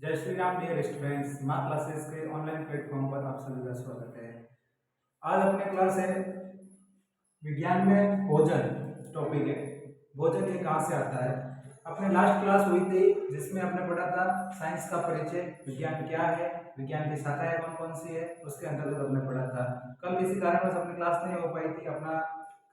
जय Shri Ram dear students, माँ classes के ऑनलाइन प्लेटफॉर्म पर आप सभी का स्वागत है। आज अपने क्लास है विज्ञान में भोजन टॉपिक है। भोजन ये कहाँ से आता है। अपने लास्ट क्लास हुई थी जिसमें आपने पढ़ा था साइंस का परिचय, विज्ञान क्या है, विज्ञान की शाखाएं कौन कौन सी है, उसके अंतर्गत हमने पढ़ा था। कल किसी कारणवश अपनी क्लास नहीं हो पाई थी। अपना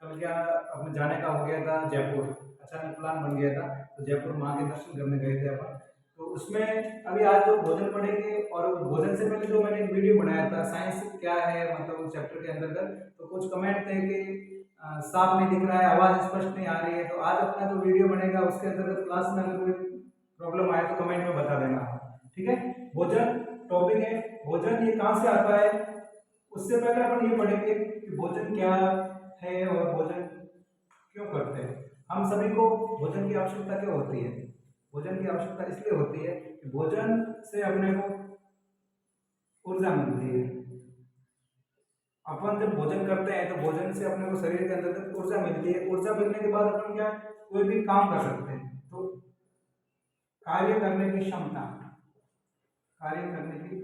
कल क्या अपने जाने का हो गया था जयपुर, अचानक प्लान बन गया था तो जयपुर माँ के दर्शन करने गए थे अपन। तो उसमें अभी आज जो भोजन पढ़ेंगे, और भोजन से पहले जो मैंने एक वीडियो बनाया था साइंस क्या है मतलब उस चैप्टर के अंतर्गत, तो कुछ कमेंट थे कि साफ नहीं दिख रहा है, आवाज स्पष्ट नहीं आ रही है। तो आज अपना जो वीडियो बनेगा उसके अंतर्गत क्लास में अगर कोई प्रॉब्लम आए तो कमेंट में बता देना, ठीक है। भोजन टॉपिक है, भोजन ये कहाँ से आता है। उससे पहले अपन ये पढ़ेंगे कि भोजन क्या है और भोजन क्यों करते हैं। हम सभी को भोजन की आवश्यकता क्यों होती है। भोजन की आवश्यकता इसलिए होती है कि भोजन से अपने को ऊर्जा मिलती है। अपन जब भोजन करते हैं तो भोजन से अपने को शरीर के अंदर ऊर्जा मिलती है। ऊर्जा मिलने के बाद अपन क्या कोई भी काम कर सकते हैं। तो कार्य करने की क्षमता, कार्य करने की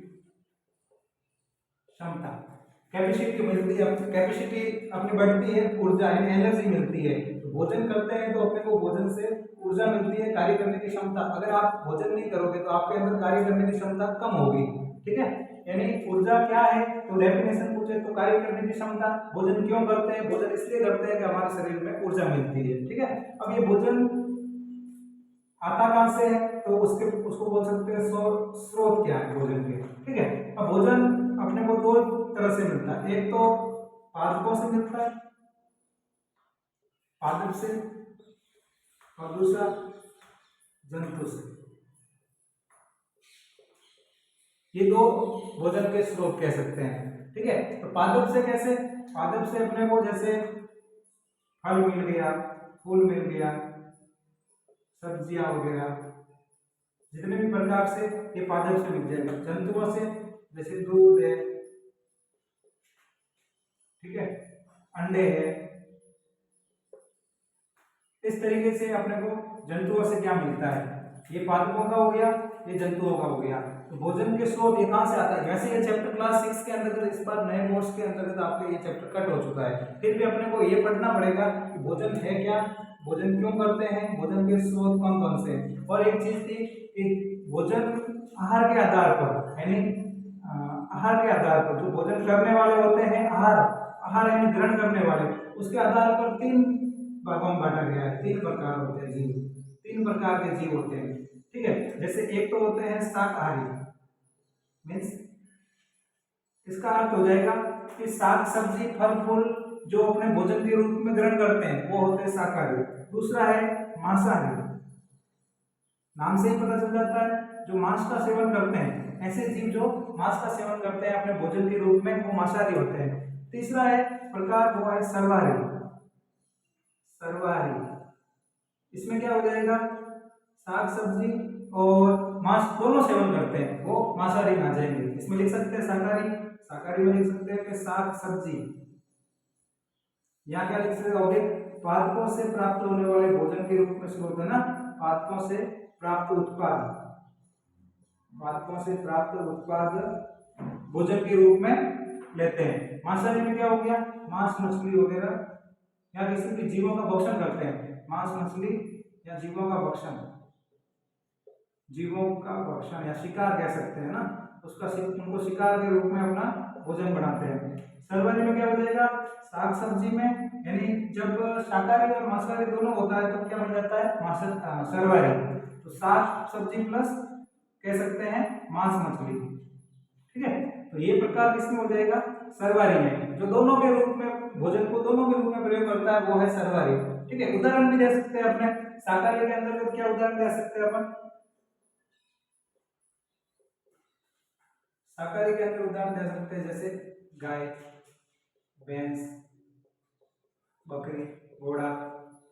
क्षमता, कैपेसिटी मिलती है। कैपेसिटी अपनी बढ़ती है, ऊर्जा यानी एनर्जी मिलती है। तो भोजन करते हैं तो अपने को भोजन से ऊर्जा मिलती है, कार्य करने की क्षमता। अगर आप भोजन नहीं करोगे तो आपके अंदर कार्य करने की क्षमता कम होगी, ठीक है। यानी ऊर्जा क्या है, तो डेफिनेशन पूछे तो कार्य करने की क्षमता। भोजन क्यों करते हैं, भोजन इसलिए करते हैं कि हमारे शरीर में ऊर्जा मिलती है, ठीक है। अब ये भोजन आता कहाँ से है, तो उसको बोल सकते हैं स्रोत क्या है भोजन के, ठीक है। अब भोजन अपने को दो तरह से मिलता है, एक तो पादपों से मिलता है, पादप से, और दूसरा जंतु से। ये दो भोजन के स्रोत कह सकते हैं, ठीक है। तो पादप से कैसे, पादप से अपने को जैसे फल मिल गया, फूल मिल गया, सब्जियां वगैरह, जितने भी प्रकार से ये पादप से मिल जाएगा। जंतुओं से जैसे दूध है, ठीक है, अंडे है। इस तरीके से अपने को जंतुओं से क्या मिलता है, ये पादपों का हो गया, ये जंतुओं का हो गया। तो भोजन के स्रोत ये कहाँ से आता है। वैसे ये चैप्टर क्लास 6 के अंतर्गत, इस बार नए कोर्स के अंतर्गत आपके ये चैप्टर कट हो चुका है। फिर भी अपने को ये पढ़ना पड़ेगा कि भोजन है क्या, भोजन क्यों करते हैं, भोजन के स्रोत कौन कौन से हैं। और एक चीज थी कि भोजन आहार के आधार पर, यानी आहार के आधार पर जो भोजन करने वाले होते हैं, आहार आहार यानी ग्रहण करने वाले, उसके आधार पर तीन भागों में बांटा गया है। तीन प्रकार होते हैं जीव, तीन प्रकार के जीव होते हैं, ठीक है। जैसे एक तो होते हैं शाकाहारी, मीन्स इसका अर्थ हो जाएगा कि साग सब्जी फल फूल जो अपने भोजन के रूप में ग्रहण करते हैं वो होते हैं शाकाहारी। दूसरा है मांसाहारी, नाम से ही पता चल जाता है जो मांस का सेवन करते हैं। ऐसे जीव जो मांस का सेवन करते हैं अपने भोजन के रूप में वो मांसाहारी होते हैं। तीसरा है प्रकार वो है सर्वाहारी, सर्वाहारी। इसमें क्या हो जाएगा, साग सब्जी और मांस दोनों सेवन करते हैं वो मांसाहारी में आ जाएंगे। इसमें लिख सकते हैं शाकाहारी, शाकाहारी में लिख सकते हैं कि साग सब्जी। यहाँ क्या लिख सकते हो, पादपों से प्राप्त होने वाले भोजन के रूप में स्रोत है ना, पादपों से प्राप्त उत्पाद, पादपों से प्राप्त उत्पाद भोजन के रूप में लेते हैं। मांसाहारी में क्या हो गया, मांस मछली वगैरह या किसी भी जीवों का भक्षण करते हैं। मांस मछली या जीवों का भक्षण, जीवों का भक्षण या शिकार कह सकते हैं ना, उसका उनको शिकार के रूप में अपना भोजन बनाते हैं। सर्वाहारी में क्या हो जाएगा, साग सब्जी में, यानी जब शाकाहारी और मांसाहारी दोनों होता है तो क्या बन जाता है सर्वाहारी। तो साग सब्जी प्लस कह सकते हैं मांस मछली, ठीक है। तो ये प्रकार किसमें हो जाएगा, सर्वाहारी में। जो दोनों के रूप में भोजन को दोनों के रूप में प्रयोग करता है वो है सर्वाहारी, ठीक है। उदाहरण भी दे सकते हैं अपने शाकाहारी के अंदर, क्या उदाहरण दे सकते हैं अपन शाकाहारी के अंदर, उदाहरण दे सकते हैं जैसे गाय, भैंस, बकरी, घोड़ा,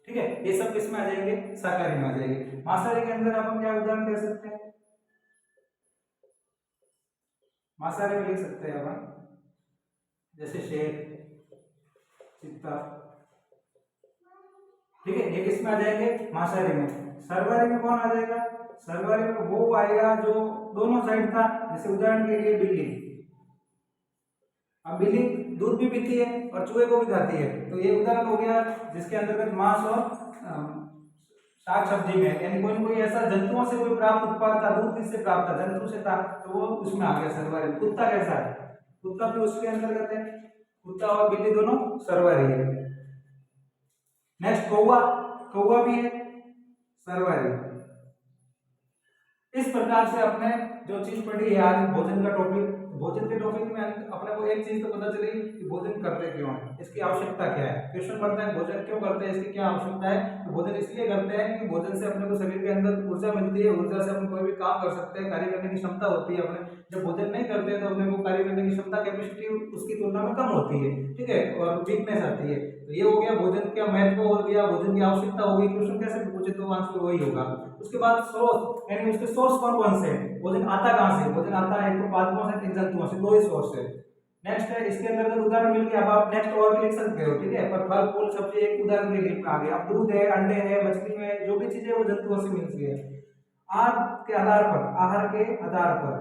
ठीक है। ये सब किसमें आ जाएंगे, शाकाहारी में आ जाएंगे। मांसाहारी के अंदर अपन क्या उदाहरण दे सकते हैं, मांसाहारी में लिख सकते हैं अपन जैसे शेर, चीता, ठीक है। ये किसमें आ जाएंगे, मांसाहारी में। सर्वाहारी में कौन आ जाएगा, सर्वरी में वो आएगा जो दोनों साइड था, जैसे उदाहरण के लिए बिल्ली। अब बिल्ली दूध भी पीती है और चूहे को भी खाती है, तो ये उदाहरण हो गया जिसके अंतर्गत मांस और साग सब्जी में, यानी कोई कोई ऐसा जंतुओं से कोई प्राप्त उत्पाद था, दूध किससे प्राप्त था, जंतु से था, तो वो उसमें आ गया सर्वरी। कुत्ता कैसा है, कुत्ता भी उसके अंतर्गत है, कुत्ता और बिल्ली दोनों सर्वरी है। नेक्स्ट कौवा, कौवा भी है सर्वरी। इस प्रकार से अपने जो चीज पढ़ी है आज भोजन का टॉपिक, भोजन के टॉपिक में अपने को एक चीज तो पता चली कि भोजन करते क्यों हैं, इसकी आवश्यकता क्या है। क्वेश्चन बनता है भोजन क्यों करते हैं, इसकी क्या आवश्यकता है। तो भोजन इसलिए करते हैं कि भोजन से अपने को शरीर के अंदर ऊर्जा मिलती है, ऊर्जा से अपन कोई भी काम कर सकते हैं, कार्य करने की क्षमता होती है। अपने जब भोजन नहीं करते हैं तो अपने को कार्य करने की क्षमता, कैपेसिटी उसकी तुलना में कम होती है, ठीक है, और वीकनेस आती है। तो ये हो गया भोजन का महत्व हो गया, भोजन की आवश्यकता हो गई। क्वेश्चन कैसे पूछे तो आंसर वही होगा। उसके बाद सोर्स, यानी उसके सोर्स कौन कौन से हैं, भोजन आता कहाँ से, भोजन आता है तो पादपों से, तीन जंतुओं से, दो ही सोर्स है। नेक्स्ट है, इसके अंदर उदाहरण मिल गया। अब आप नेक्स्ट और भी लिख सकते हो, ठीक है, पर फल फूल सब्जी एक उदाहरण के लिए आ गया। अब दूध है, अंडे है, मछली में जो भी चीजें वो जंतुओं से मिलती है। आहार के आधार पर, आहार के आधार पर,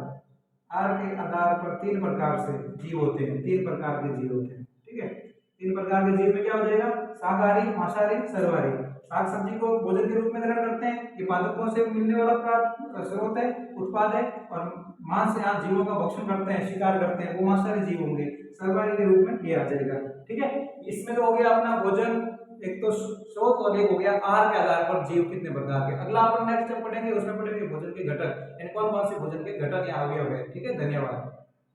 आहार के आधार पर तीन प्रकार से जीव होते हैं, तीन प्रकार के जीव होते हैं, ठीक है। तीन प्रकार के जीव में क्या हो जाएगा, शाकाहारी, मांसाहारी, सर्वाहारी। साग सब्जी को भोजन के रूप में ग्रहण करते हैं, ये पादपों से मिलने वाला स्रोत है, उत्पाद है, और मांस या जीवों का भक्षण करते हैं, शिकार करते हैं, वो मांसाहारी जीव होंगे, सर्वाहारी के रूप में ये आ जाएगा, ठीक है। इसमें तो हो गया अपना भोजन, एक तो स्रोत, और एक हो गया आहार के आधार पर जीव कितने प्रकार के। अगला अपन नेक्स्ट जब पढ़ेंगे उसमें पढ़ेंगे भोजन के घटक, यानी कौन कौन से भोजन के घटक या अवयव है, ठीक है। धन्यवाद।